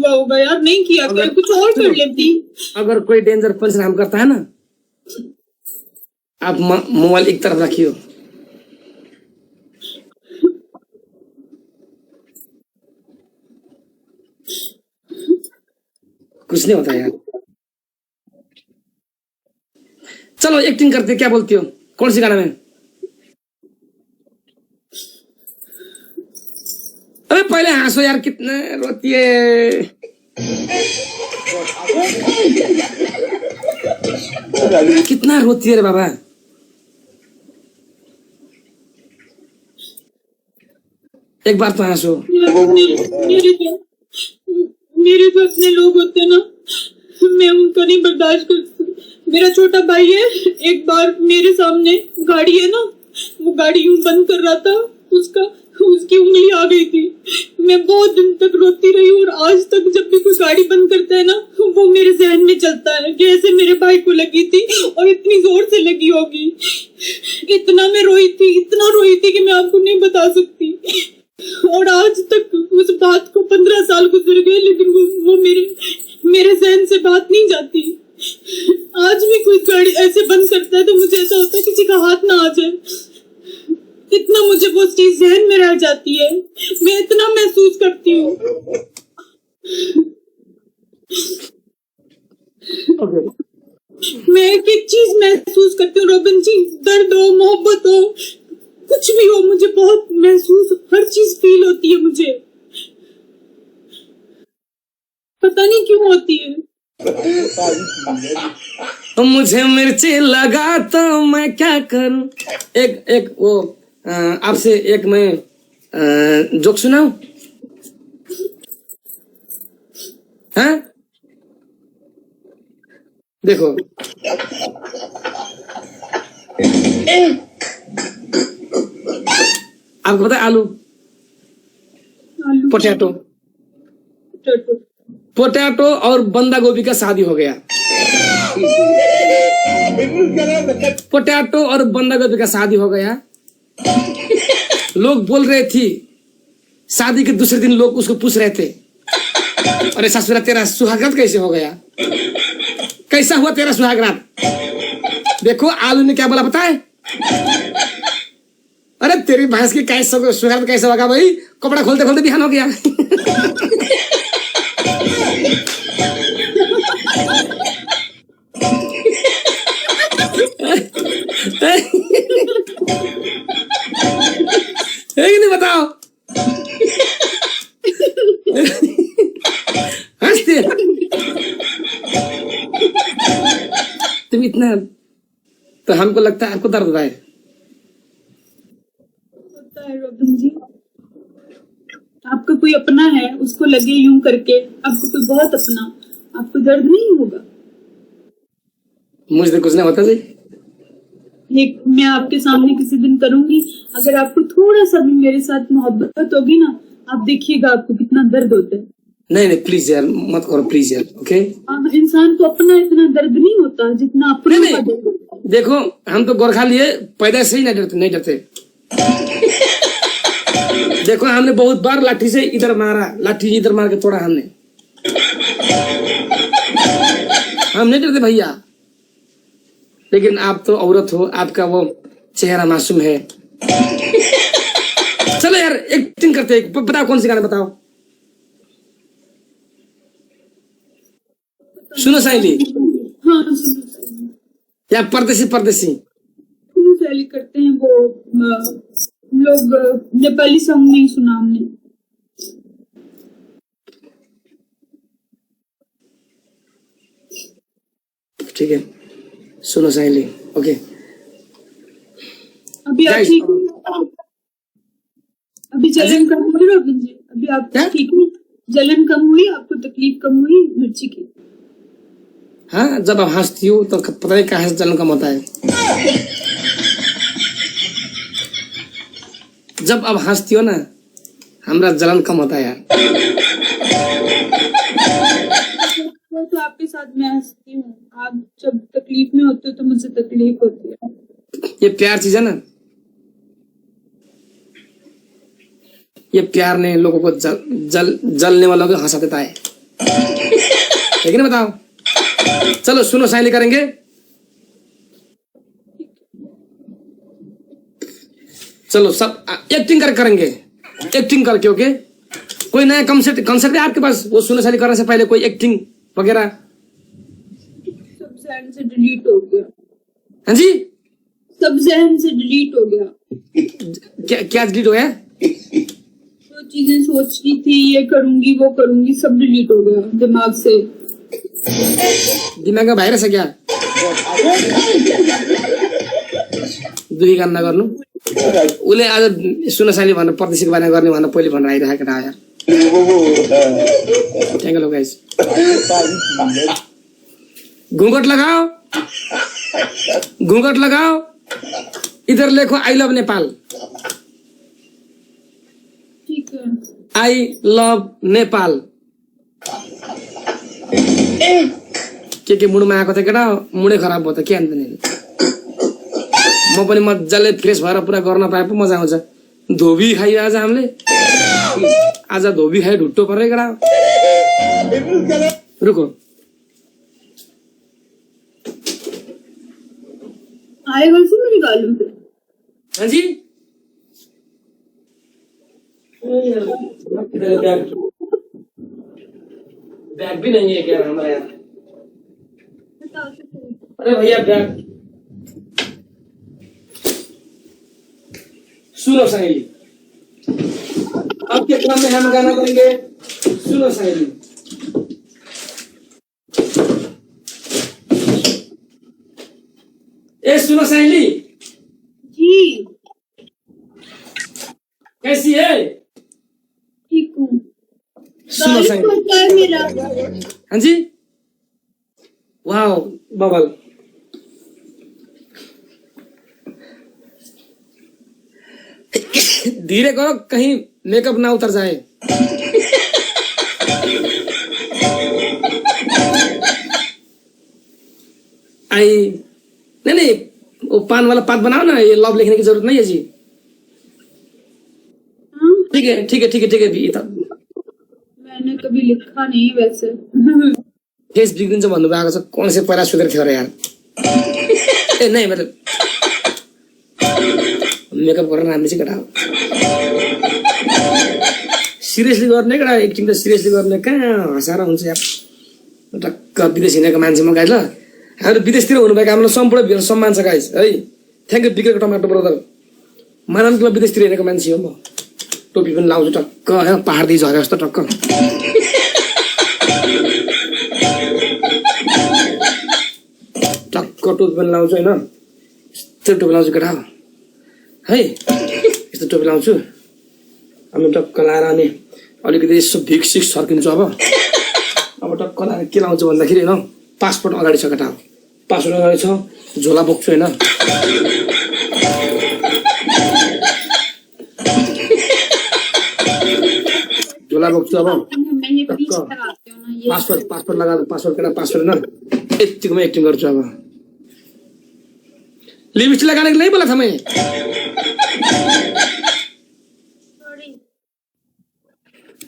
हुआ होगा यार, नहीं किया कर, कुछ और कर लेती। अगर कोई डेंजर पंचनाम करता है ना, आप मोबाइल एक तरफ रखियो। कुछ नहीं होता यार। चलो एक्टिंग करते, क्या बोलती हो, कौन सी गाना में? अरे पहले हंसो यार, कितना रोती है। कितना रोती है रे बाबा। एक बार तो हंसो। मेरे तो अपने लोग होते ना, मैं उनको नहीं बर्दाश्त कर सकती। मेरा छोटा भाई है, एक बार मेरे सामने गाड़ी है ना, वो गाड़ी यूं बंद कर रहा था, उसकी उंगली आ गई थी। मैं बहुत दिन तक रोती रही और आज तक जब भी कोई गाड़ी बंद करता है ना, वो मेरे जहन में चलता है जैसे मेरे भाई को लगी थी और इतनी जोर से लगी होगी। इतना मैं रोई थी, इतना रोई थी कि मैं आपको नहीं बता सकती। और आज तक उस बात को 15 साल गुजर गए, लेकिन वो मेरे जहन से बात नहीं जाती। आज भी कोई गाड़ी ऐसे बंद करता है तो मुझे ऐसा होता है किसी का हाथ ना आ जाए, इतना मुझे वो चीज जहन में रह जाती है। मैं इतना महसूस करती हूँ। मैं एक एक चीज महसूस करती हूँ रोबिन जी, दर्द हो, मोहब्बत हो, कुछ भी हो, मुझे बहुत महसूस, हर चीज फील होती है मुझे, पता नहीं क्यों होती है। तो मुझे मिर्ची लगा तो मैं क्या करूं। एक वो आपसे एक मैं जोक सुनाऊं? हाँ देखो, आपको पता है आलू पोटैटो पोटैटो और बंदा गोभी का शादी हो गया। पोटैटो और बंदा गोभी का शादी हो गया। लोग बोल रहे थी, शादी के दूसरे दिन लोग उसको पूछ रहे थे, अरे ससुरा तेरा सुहागरात कैसे हो गया, कैसा हुआ तेरा सुहागरात? देखो आलू ने क्या बोला पता है? अरे तेरी भैंस की कैसे सुहागरात कैसे होगा भाई, कपड़ा खोलते खोलते बिहान हो गया। नहीं बताओ, हंसते तुम इतना, तो हमको लगता है आपको दर्द है। रोबिन जी, आपका कोई अपना है, उसको लगे यूं करके, आपको कोई बहुत अपना, आपको दर्द नहीं होगा? मुझे तो कुछ नहीं होता जी। एक मैं आपके सामने किसी दिन करूंगी, अगर आपको थोड़ा सा भी मेरे साथ मोहब्बत होगी ना, आप देखिएगा आपको कितना दर्द होता है। नहीं नहीं प्लीज यार मत करो प्लीज यार, ओके? इंसान को अपना इतना दर्द नहीं होता जितना अपने का दर्द। देखो हम तो गोरखा लिए पैदा से ही नहीं डरते। देखो हमने बहुत बार लाठी से इधर मारा, लाठी इधर मार के तोड़ा हमने। हम नहीं डरते भैया। लेकिन आप तो औरत हो, आपका वो चेहरा मासूम है। चलो यार एक्टिंग करते, बताओ कौन सी गाना बताओ। सुनो साइली। हाँ या परदेसी परदेसी सैली करते हैं वो लोग, नेपाली सॉन्ग नहीं सुना हमने। ठीक है सुनो साइली, ओके? अभी आप ठीक, अभी जलन कम हुई रोबिन जी? अभी आप ठीक है? जलन कम हुई, आपको तकलीफ कम हुई मिर्ची की? हाँ जब आप हंसती हो तो पता नहीं कहाँ से जलन कम होता है। जब आप हंसती हो ना, हमारा जलन कम होता है यार। तो आपके साथ मैं हंसती हूँ, आप जब तकलीफ में होते हो तो मुझे तकलीफ होती है। ये प्यार चीज है ना, ये प्यार ने लोगों को जलने वालों को हंसा देता है। है कि नहीं बताओ? चलो सुनो साइली करेंगे। चलो सब एक्टिंग कर करेंगे, एक्टिंग करके। ओके, कोई नया कॉन्सेप्ट है आपके पास? वो सुनो साइली करने से पहले कोई एक्टिंग वगैरह? सब जहन से डिलीट हो गया। हाँ जी, सब जहन से डिलीट हो गया। क्या क्या डिलीट हो गया? जो चीजें सोच रही थी, ये करूंगी वो करूंगी, सब डिलीट हो गया दिमाग से। दिमाग का भाइरस है क्या? दुई काम नगर्नु। उसले आज सुन साइली भनेर परदेशीको बारेमा गर्ने भनेर पहिले भनेर आइरहेको केटा यार। Thank you guys. घूंघट लगाओ, घूंघट लगाओ, इधर लिखो आई लव नेपाल। ठीक है, आई लव नेपाल। के मुडमा आएको थियो केटा, मुडै खराब भयो त के अन्त नि। म पनि मजाले फ्रेस भएर पुरा गर्न पाए पो मजा आउँछ। धोबी खाइयो आज हामीले, आज धोबी खाइ ढुट्टो पऱ्यो केटा। रुको, आएगा उसको मैं निकालूं फिर। हाँ जी, बैग भी नहीं है क्या हमारा यार? अरे भैया बैग सुनो साइली, अब के क्रम में हम गाना करेंगे। सुनो साइली, ए सुनो साइली जी, कैसी है? ठीक हूँ। सुनो गाली साइली, होता है मेरा। हाँ जी, वाह बबल। धीरे करो कहीं मेकअप ना उतर जाए। आई नहीं नहीं, वो पान वाला पात बनाओ ना, ये लव लिखने की जरूरत नहीं है जी। हाँ? ठीक है ठीक है ठीक है ठीक है भी मैंने कभी लिखा नहीं वैसे। फेस बिग्रिन्छ भन्नुभएको छ, कौन से पहिला सुधर थियो र यार। ए नहीं मतलब मेकअप गरेर राम्रो चाहिँ केटा हो। सिरियसली गर्ने केटा, एक्टिङ त सिरियसली गर्ने कहाँ हँसाएर हुन्छ यार। टक्क विदेश हिँडेको मान्छे म गाइज ल, हाम्रो विदेशतिर हुनुभएको हामीलाई सम्पूर्ण सम्मान छ गाइज है। थ्याङ्क यू बिग्रेको टमाटर ब्रदर। मानन्दमा विदेशतिर हिँडेको मान्छे हो म। टोपी पनि लाउँछु टक्क, पहाडदेखि झरे जस्तो टक्क। टक्क टोपी पनि लाउँछु होइन, यस्तो टोपी लाउँछु केटा है, यस्तो टोपी लाउँछु। अनि टक्क लाएर अनि अलिकति यसो भिक्स सिक्स छर्किन्छु। अब टक्क लाएर के लाउँछु भन्दाखेरि होइन, पासपोर्ट अगाडि छ केटा, पासपोर्ट अगाडि छ, झोला बोक्छु होइन। झोला बोक्छु अब पासपोर्ट पासपोर्ट लगा, पासपोर्ट केटा पासपोर्ट होइन, यतिकोमा एक्टिङ गर्छु। अब लिपस्टिक लगाने के नहीं बोला था मैं।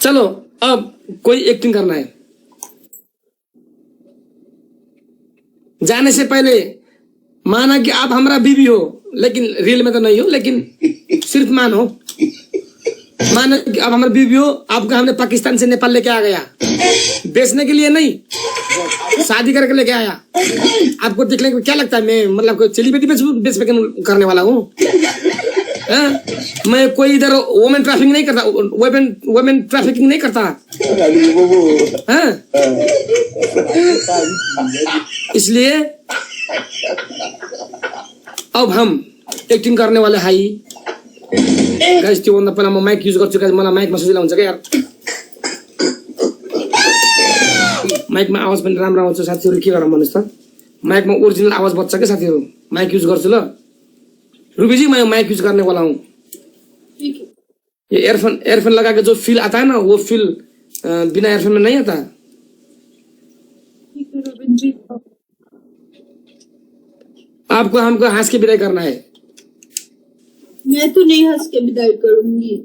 चलो अब कोई एक्टिंग करना है। जाने से पहले माना कि आप हमारा बीवी हो, लेकिन रियल में तो नहीं हो, लेकिन सिर्फ मानो, माना कि आप हमारा बीवी हो, आपको हमने पाकिस्तान से नेपाल लेके आ गया, बेचने के लिए नहीं, शादी करके लेके आया। आपको देखने को क्या लगता है मैं मतलब कोई चली बेटी बेच करने वाला हूँ? मैं कोई इधर वुमेन ट्रैफिकिंग नहीं करता, वुमेन ट्रैफिकिंग नहीं करता। इसलिए अब हम एक्टिङ करने वाले हाई गाइस। त्योभन्दा पहिला म माइक युज गर्छु गाइस, मलाई माइकमा सजिलो हुन्छ क्या यार। माइकमा आवाज पनि राम्रो आउँछ साथीहरु, के गरौँ भन्नुस् त, माइकमा ओरिजिनल आवाज बज्छ के साथीहरु। माइक युज गर्छु ल रूबी जी, मैं माइक यूज करने वाला हूँ। ये एयरफोन लगा के जो फील आता है ना, वो फील बिना एयरफोन में नहीं आता। आपको हमको हंस के विदाई करना है। मैं तो नहीं हंस के विदाई करूंगी।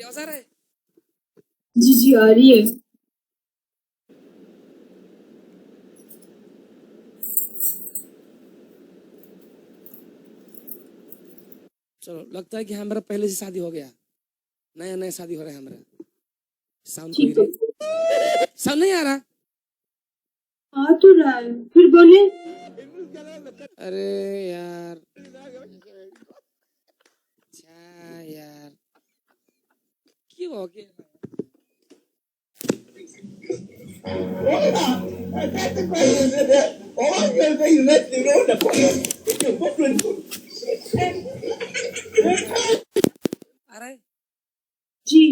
मेरी आवाज आ रहा है? जी जी आ रही है। चलो, लगता है कि हमारा पहले से शादी हो गया, नया नया शादी हो रहा है हमारा। साउंड ठीक है, साउंड नहीं आ रहा? आ तो रहा है, फिर बोले। अरे यार, अच्छा यार, क्यों हो गया? आ रहा है? जी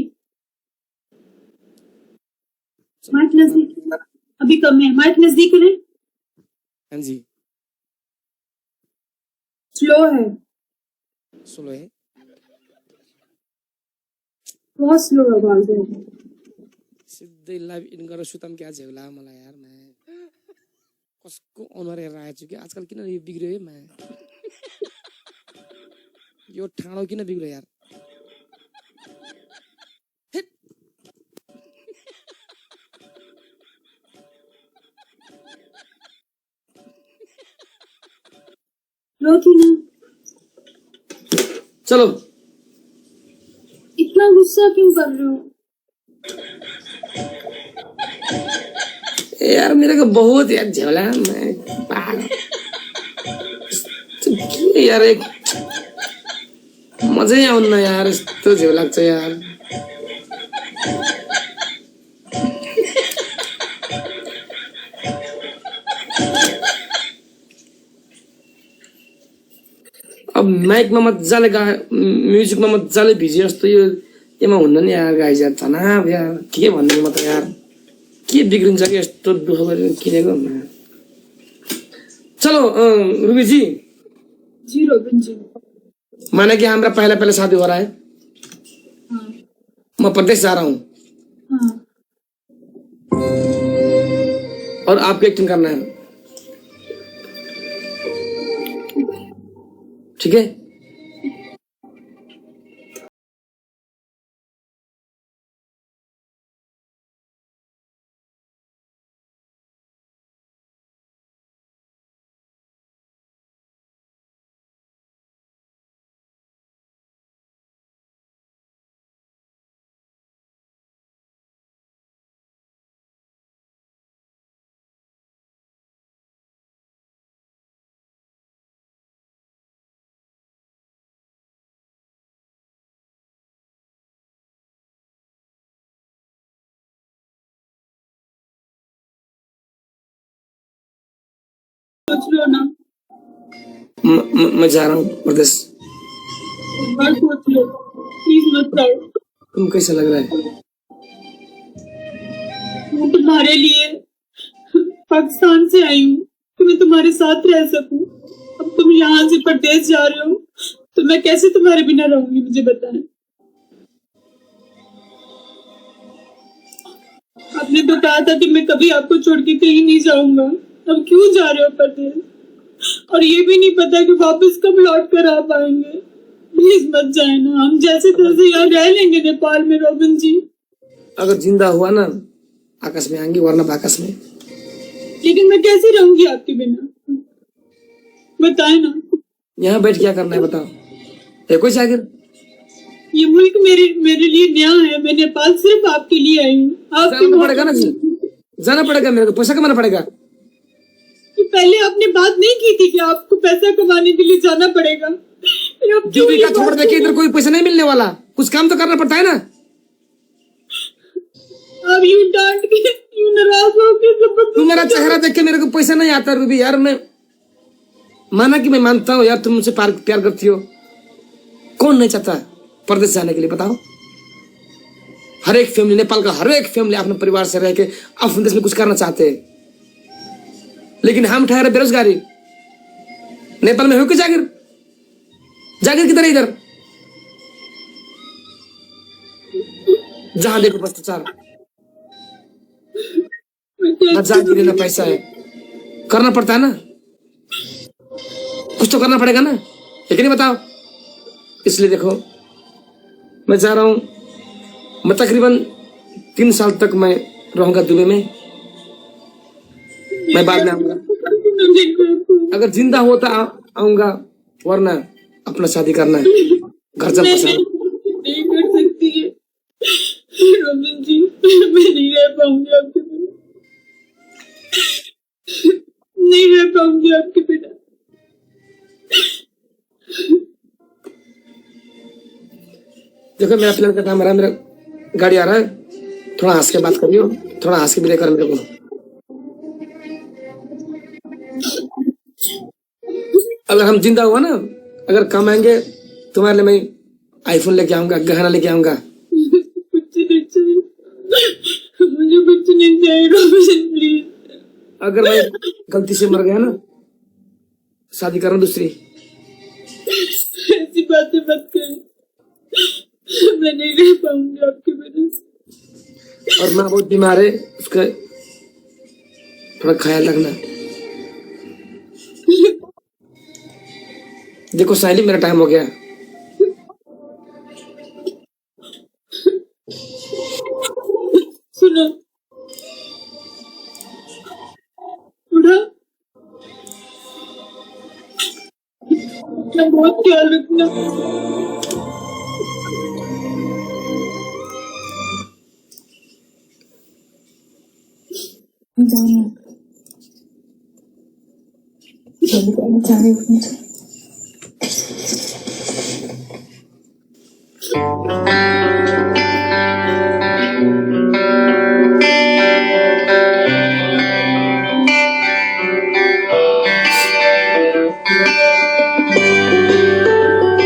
माइक नजदीक, अभी कम है, माइक नजदीक करें। हाँ जी, स्लो है, स्लो है। बहुत स्लो आवाज है। सिधै लाइभ इन गरेर सुताम क्या झेउला मलाई यार। मैं कसको अनुहार हेरेर आएछु कि आजकल किन यो बिग्रियो है? मैं यो ठाडो किन बिग्रियो यार? हेट। रो थी ना, चलो, इतना गुस्सा क्यों कर रहे हो? यार मेरे को बहुत यार झेला मैं पागल। तो क्यों यार, एक मजै आउन्न यार, यस्तो झेउ लाग्छ यार। अब माइकमा मजाले म्युजिकमा मजाले भिजे जस्तो यो एमा हुन्न नि यार गाइज यार। तनाव यार, के भन्नु म त यार, के बिग्रिन्छ कि यस्तो दुःख गरेर किनेको। चलो रूबी जी रोबिन जी। माना कि हमारा पहला पहला शादी हो रहा है, हाँ मैं प्रदेश जा रहा हूँ हाँ और आपको एक्टिंग करना है, ठीक है? सोच लो ना, मैं जा रहा हूँ प्रदेश। बार सोच लो, प्लीज मत जाओ। तुम कैसा लग रहा है? मैं तुम्हारे लिए पाकिस्तान से आई हूँ कि मैं तुम्हारे साथ रह सकूं। अब तुम यहाँ से प्रदेश जा रहे हो तो मैं कैसे तुम्हारे बिना रहूंगी, मुझे बताएं। आपने तो कहा था कि मैं कभी आपको छोड़ के कहीं नहीं जाऊंगा, अब क्यों जा रहे हो प्रदेश? और ये भी नहीं पता कि वापस कब लौट कर आ पाएंगे। प्लीज मत जाए ना, हम जैसे तैसे यहाँ रह लेंगे नेपाल में रोबिन जी। अगर जिंदा हुआ ना आकाश में आएंगे, वरना आकाश में। लेकिन मैं कैसे रहूंगी आपके बिना, बताए ना। यहाँ बैठ क्या करना है बताओ? है कोई जागिर? ये मुल्क मेरे लिए नया है, मैं नेपाल सिर्फ आपके लिए आई हूँ। जाना पड़ेगा ना जी, जाना पड़ेगा, मेरे को पैसा कमाना पड़ेगा। पहले आपने बात नहीं की थी कि आपको पैसा कमाने के लिए जाना पड़ेगा? ड्यूटी का छोड़ दे के इधर कोई पैसा नहीं मिलने वाला, कुछ काम तो करना पड़ता है ना। अब यूं डांट के, यूं नाराज होके तू मेरा चेहरा देख के मेरे को पैसा नहीं आता रूबी यार। मैं माना कि मैं मानता हूँ यार, तुम मुझसे प्यार करती हो। कौन नहीं चाहता परदेश जाने के लिए बताओ? हर एक फैमिली, नेपाल का हर एक फैमिली अपने परिवार से रह के अपने देश में कुछ करना चाहते हैं, लेकिन हम ठहरे बेरोजगारी। नेपाल में हो कि जागिर? जागिर किधर है इधर? जहां देखो भ्रष्टाचार, ना जागिर ना पैसा है। करना पड़ता है ना, कुछ तो करना पड़ेगा ना, है कि नहीं बताओ? इसलिए देखो मैं जा रहा हूं मैं तकरीबन 3 साल तक मैं रहूंगा दुबई में। मैं बाद में आऊंगा, अगर जिंदा होता आऊंगा, वरना अपना शादी करना है, घर चल पसंद। नहीं कर सकती है रोबिन जी, मैं नहीं रह पाऊंगी आपके बिना, नहीं रह पाऊंगी आपके बिना। देखो मेरा प्लान का काम आ रहा है, मेरा गाड़ी आ रहा है, थोड़ा हंस के बात करियो, थोड़ा हंस के ब्रेक कर मेरे को। अगर हम जिंदा हुआ ना, अगर कमाएंगे तुम्हारे लिए मैं आईफोन लेके आऊंगा, गहना लेके आऊंगा। कुछ नहीं चाहिए मुझे, कुछ नहीं चाहिए रोबिन प्लीज। अगर मैं गलती से मर गया ना, शादी करना दूसरी। ऐसी बातें मत कर, मैं नहीं रह पाऊंगी आपके बिना। और माँ बहुत बीमार है, उसका थोड़ा ख्याल रखना। देखो साइली, मेरा टाइम हो गया। सुनो, उठा, अपना बहुत ख्याल रखना। जाने